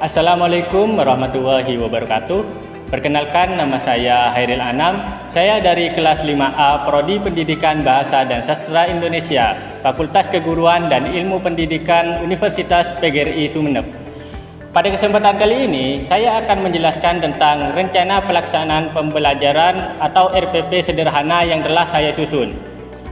Assalamualaikum warahmatullahi wabarakatuh. Perkenalkan, nama saya Hairil Anam. Saya dari kelas 5A Prodi Pendidikan Bahasa dan Sastra Indonesia, Fakultas Keguruan dan Ilmu Pendidikan Universitas PGRI Sumeneb. Pada kesempatan kali ini, saya akan menjelaskan tentang rencana pelaksanaan pembelajaran atau RPP sederhana yang telah saya susun.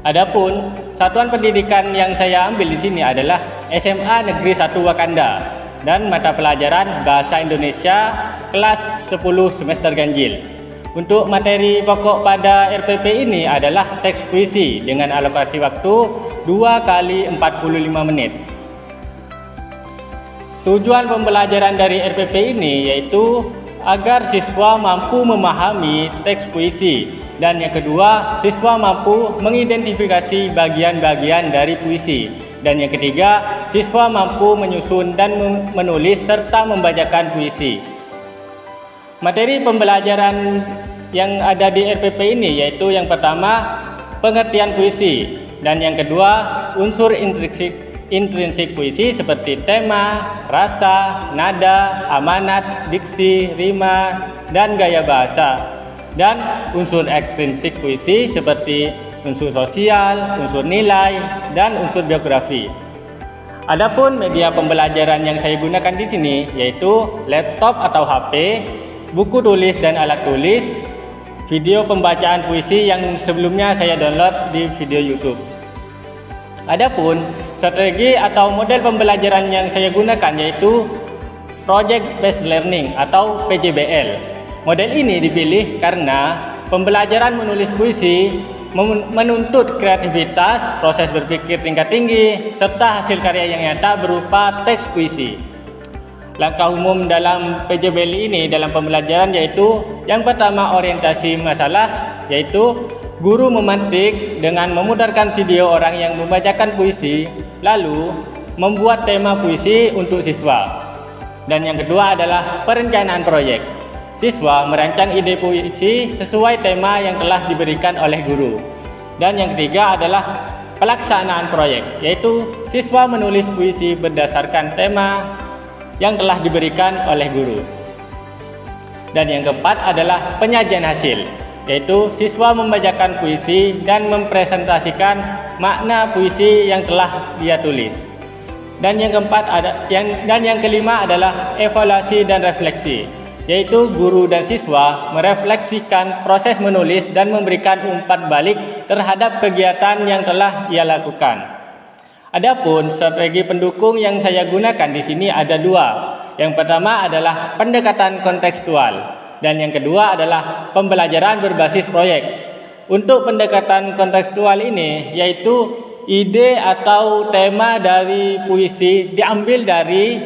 Adapun satuan pendidikan yang saya ambil di sini adalah SMA Negeri 1 Wakanda dan mata pelajaran Bahasa Indonesia kelas 10 semester ganjil. Untuk materi pokok pada RPP ini adalah teks puisi dengan alokasi waktu 2 kali 45 menit. Tujuan pembelajaran dari RPP ini yaitu agar siswa mampu memahami teks puisi, dan yang kedua, siswa mampu mengidentifikasi bagian-bagian dari puisi, dan yang ketiga, siswa mampu menyusun dan menulis serta membacakan puisi. Materi pembelajaran yang ada di RPP ini yaitu yang pertama, pengertian puisi, dan yang kedua, unsur intrinsik puisi seperti tema, rasa, nada, amanat, diksi, rima, dan gaya bahasa. Dan unsur ekstrinsik puisi seperti unsur sosial, unsur nilai, dan unsur biografi. Adapun media pembelajaran yang saya gunakan di sini yaitu laptop atau HP, buku tulis dan alat tulis, video pembacaan puisi yang sebelumnya saya download di video YouTube. Adapun strategi atau model pembelajaran yang saya gunakan yaitu Project Based Learning atau PJBL. Model ini dipilih karena pembelajaran menulis puisi menuntut kreativitas, proses berpikir tingkat tinggi, serta hasil karya yang nyata berupa teks puisi. Langkah umum dalam PJBL ini dalam pembelajaran yaitu yang pertama, orientasi masalah, yaitu guru memantik dengan memutarkan video orang yang membacakan puisi, lalu membuat tema puisi untuk siswa. Dan yang kedua adalah perencanaan proyek. Siswa merancang ide puisi sesuai tema yang telah diberikan oleh guru. Dan yang ketiga adalah pelaksanaan proyek, yaitu siswa menulis puisi berdasarkan tema yang telah diberikan oleh guru. Dan yang keempat adalah penyajian hasil, yaitu siswa membacakan puisi dan mempresentasikan makna puisi yang telah dia tulis. Dan yang kelima adalah evaluasi dan refleksi, yaitu guru dan siswa merefleksikan proses menulis dan memberikan umpan balik terhadap kegiatan yang telah ia lakukan. Adapun strategi pendukung yang saya gunakan di sini ada dua. Yang pertama adalah pendekatan kontekstual, dan yang kedua adalah pembelajaran berbasis proyek. Untuk pendekatan kontekstual ini yaitu ide atau tema dari puisi diambil dari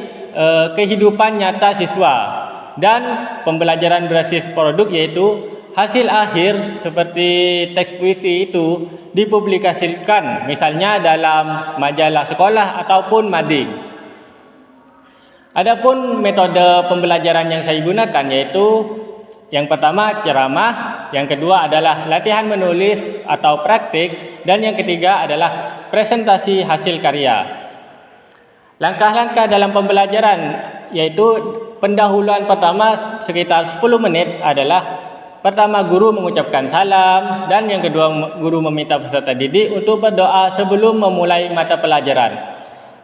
kehidupan nyata siswa. Dan pembelajaran berbasis produk yaitu hasil akhir seperti teks puisi itu dipublikasikan misalnya dalam majalah sekolah ataupun mading. Adapun metode pembelajaran yang saya gunakan yaitu yang pertama ceramah, yang kedua adalah latihan menulis atau praktik, dan yang ketiga adalah presentasi hasil karya. Langkah-langkah dalam pembelajaran yaitu pendahuluan pertama sekitar 10 menit adalah pertama guru mengucapkan salam, dan yang kedua guru meminta peserta didik untuk berdoa sebelum memulai mata pelajaran.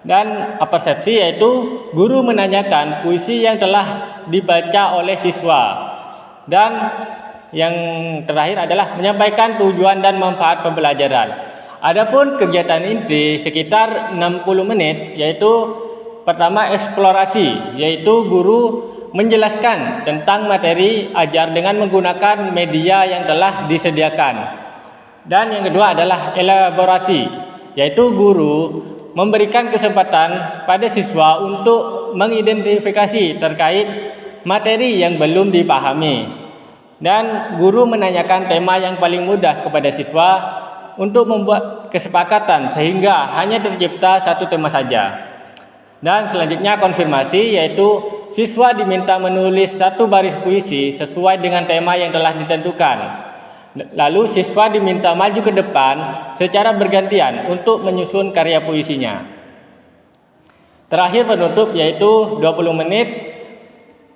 Dan persepsi yaitu guru menanyakan puisi yang telah dibaca oleh siswa. Dan yang terakhir adalah menyampaikan tujuan dan manfaat pembelajaran. Adapun kegiatan inti sekitar 60 menit yaitu pertama eksplorasi, yaitu guru menjelaskan tentang materi ajar dengan menggunakan media yang telah disediakan. Dan yang kedua adalah elaborasi, yaitu guru memberikan kesempatan pada siswa untuk mengidentifikasi terkait materi yang belum dipahami. Dan guru menanyakan tema yang paling mudah kepada siswa untuk membuat kesepakatan sehingga hanya tercipta satu tema saja. Dan selanjutnya konfirmasi, yaitu siswa diminta menulis satu baris puisi sesuai dengan tema yang telah ditentukan. Lalu siswa diminta maju ke depan secara bergantian untuk menyusun karya puisinya. Terakhir penutup yaitu 20 menit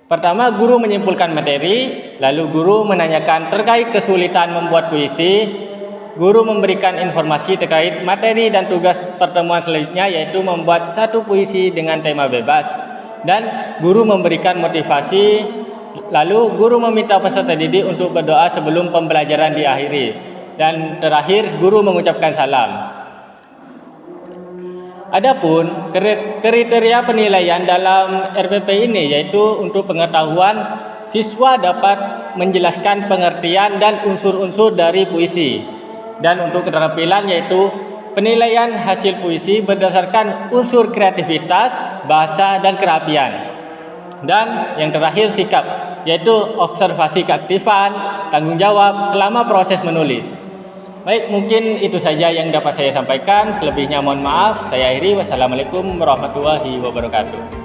Pertama, guru menyimpulkan materi, lalu guru menanyakan terkait kesulitan membuat puisi, guru memberikan informasi terkait materi dan tugas pertemuan selanjutnya yaitu membuat satu puisi dengan tema bebas, dan guru memberikan motivasi, lalu guru meminta peserta didik untuk berdoa sebelum pembelajaran diakhiri, dan terakhir guru mengucapkan salam. Adapun kriteria penilaian dalam RPP ini yaitu untuk pengetahuan siswa dapat menjelaskan pengertian dan unsur-unsur dari puisi, dan untuk keterampilan yaitu penilaian hasil puisi berdasarkan unsur kreativitas, bahasa, dan kerapian. Dan yang terakhir sikap, yaitu observasi keaktifan, tanggung jawab selama proses menulis. Baik, mungkin itu saja yang dapat saya sampaikan. Selebihnya mohon maaf. Saya akhiri. Wassalamualaikum warahmatullahi wabarakatuh.